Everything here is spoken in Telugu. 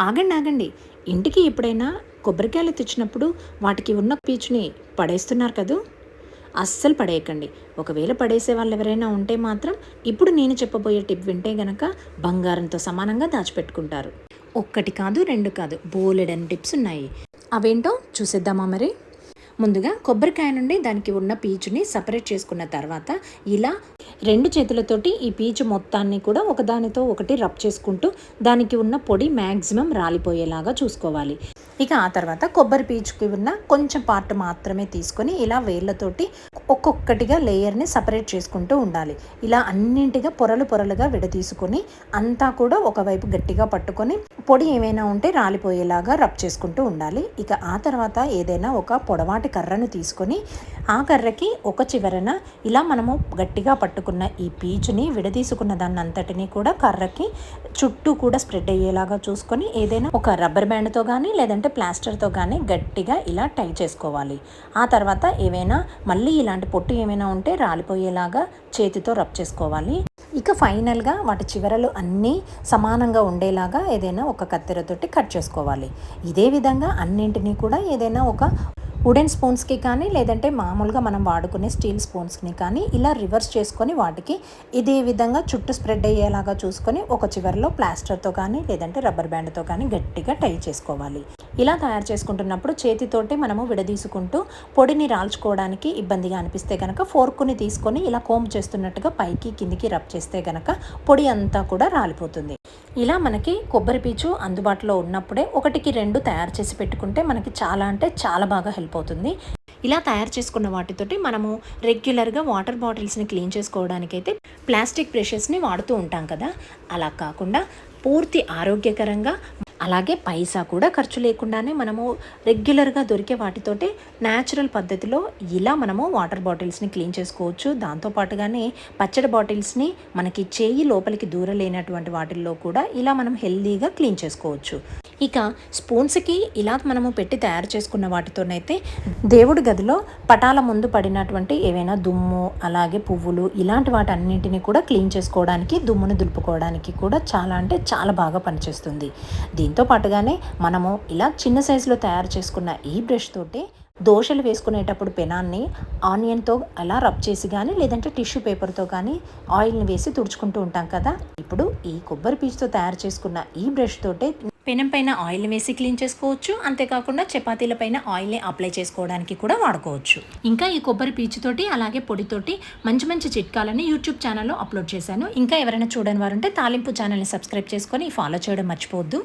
ఆగండి ఆగండి. ఇంటికి ఎప్పుడైనా కొబ్బరికాయలు తెచ్చినప్పుడు వాటికి ఉన్న పీచుని పడేస్తున్నారు కదూ! అస్సలు పడేయకండి. ఒకవేళ పడేసే వాళ్ళు ఎవరైనా ఉంటే మాత్రం ఇప్పుడు నేను చెప్పబోయే టిప్ వింటే గనక బంగారంతో సమానంగా దాచిపెట్టుకుంటారు. ఒక్కటి కాదు, రెండు కాదు, బోలెడన్ని టిప్స్ ఉన్నాయి. అవేంటో చూసేద్దామా మరి? ముందుగా కొబ్బరికాయ నుండి దానికి ఉన్న పీచుని సపరేట్ చేసుకున్న తర్వాత ఇలా రెండు చేతులతోటి ఈ పీచు మొత్తాన్ని కూడా ఒకదానితో ఒకటి రబ్ చేసుకుంటూ దానికి ఉన్న పొడి మ్యాక్సిమం రాలిపోయేలాగా చూసుకోవాలి. ఇక ఆ తర్వాత కొబ్బరి పీచుకి ఉన్న కొంచెం పార్ట్ మాత్రమే తీసుకొని ఇలా వేళ్ళతోటి ఒక్కొక్కటిగా లేయర్ని సపరేట్ చేసుకుంటూ ఉండాలి. ఇలా అన్నింటిగా పొరలు పొరలుగా విడదీసుకొని అంతా కూడా ఒకవైపు గట్టిగా పట్టుకొని పొడి ఏమైనా ఉంటే రాలిపోయేలాగా రబ్ చేసుకుంటూ ఉండాలి. ఇక ఆ తర్వాత ఏదైనా ఒక పొడవాటి కర్రను తీసుకొని ఆ కర్రకి ఒక చివరన ఇలా మనము గట్టిగా పట్టుకున్న ఈ పీచుని విడదీసుకున్న దాన్ని అంతటినీ కూడా కర్రకి చుట్టూ కూడా స్ప్రెడ్ అయ్యేలాగా చూసుకొని ఏదైనా ఒక రబ్బర్ బ్యాండ్తో కానీ లేదంటే ప్లాస్టర్తో కానీ గట్టిగా ఇలా టై చేసుకోవాలి. ఆ తర్వాత ఏవైనా మళ్ళీ ఇలాంటి పొట్టు ఏమైనా ఉంటే రాలిపోయేలాగా చేతితో రబ్ చేసుకోవాలి. ఇక ఫైనల్గా వాటి చివరలు అన్నీ సమానంగా ఉండేలాగా ఏదైనా ఒక కత్తెరతోటి కట్ చేసుకోవాలి. ఇదే విధంగా అన్నింటినీ కూడా ఏదైనా ఒక వుడెన్ స్పూన్స్కి కానీ లేదంటే మామూలుగా మనం వాడుకునే స్టీల్ స్పూన్స్ని కానీ ఇలా రివర్స్ చేసుకొని వాటికి ఇదే విధంగా చుట్టూ స్ప్రెడ్ అయ్యేలాగా చూసుకొని ఒక చివరిలో ప్లాస్టర్తో కానీ లేదంటే రబ్బర్ బ్యాండ్తో కానీ గట్టిగా టై చేసుకోవాలి. ఇలా తయారు చేసుకుంటున్నప్పుడు చేతితోటి మనము విడదీసుకుంటూ పొడిని రాల్చుకోవడానికి ఇబ్బందిగా అనిపిస్తే కనుక ఫోర్కుని తీసుకొని ఇలా కోమ్ చేస్తున్నట్టుగా పైకి కిందికి రబ్ చేస్తే కనుక పొడి అంతా కూడా రాలిపోతుంది. ఇలా మనకి కొబ్బరి పీచు అందుబాటులో ఉన్నప్పుడే ఒకటికి రెండు తయారు చేసి పెట్టుకుంటే మనకి చాలా అంటే చాలా బాగా హెల్ప్ అవుతుంది. ఇలా తయారు చేసుకున్న వాటితోటి మనము రెగ్యులర్గా వాటర్ బాటిల్స్ని క్లీన్ చేసుకోవడానికైతే ప్లాస్టిక్ బ్రషెస్ని వాడుతూ ఉంటాం కదా, అలా కాకుండా పూర్తి ఆరోగ్యకరంగా అలాగే పైసా కూడా ఖర్చు లేకుండానే మనము రెగ్యులర్గా దొరికే వాటితోటి న్యాచురల్ పద్ధతిలో ఇలా మనము వాటర్ బాటిల్స్ని క్లీన్ చేసుకోవచ్చు. దాంతోపాటుగానే పచ్చడి బాటిల్స్ని మనకి చేయి లోపలికి దూరలేనటువంటి వాటిల్లో కూడా ఇలా మనం హెల్దీగా క్లీన్ చేసుకోవచ్చు. ఇక స్పూన్స్కి ఇలా మనము పెట్టి తయారు చేసుకున్న వాటితోనైతే దేవుడి గదిలో పటాల ముందు పడినటువంటి ఏవైనా దుమ్ము అలాగే పువ్వులు ఇలాంటి వాటి అన్నింటినీ కూడా క్లీన్ చేసుకోవడానికి దుమ్మును దులుపుకోవడానికి కూడా చాలా అంటే చాలా బాగా పనిచేస్తుంది. దీంతో పాటుగానే మనము ఇలా చిన్న సైజులో తయారు చేసుకున్న ఈ బ్రష్ తోటి దోశలు వేసుకునేటప్పుడు పెనాన్ని ఆనియన్తో అలా రబ్ చేసి కానీ లేదంటే టిష్యూ పేపర్తో కానీ ఆయిల్ని వేసి తుడుచుకుంటూ ఉంటాం కదా, ఇప్పుడు ఈ కొబ్బరి పీచుతో తయారు చేసుకున్న ఈ బ్రష్ తోటే పెనం పైన ఆయిల్ వేసి క్లీన్ చేసుకోవచ్చు. అంతేకాకుండా చపాతీల పైన ఆయిల్ని అప్లై చేసుకోవడానికి కూడా వాడుకోవచ్చు. ఇంకా ఈ కొబ్బరి పీచుతోటి అలాగే పొడితోటి మంచి మంచి చిట్కాలని యూట్యూబ్ ఛానల్లో అప్లోడ్ చేశాను. ఇంకా ఎవరైనా చూడని వారుంటే తాలింపు ఛానల్ని సబ్స్క్రైబ్ చేసుకొని ఫాలో చేయడం మర్చిపోవద్దు.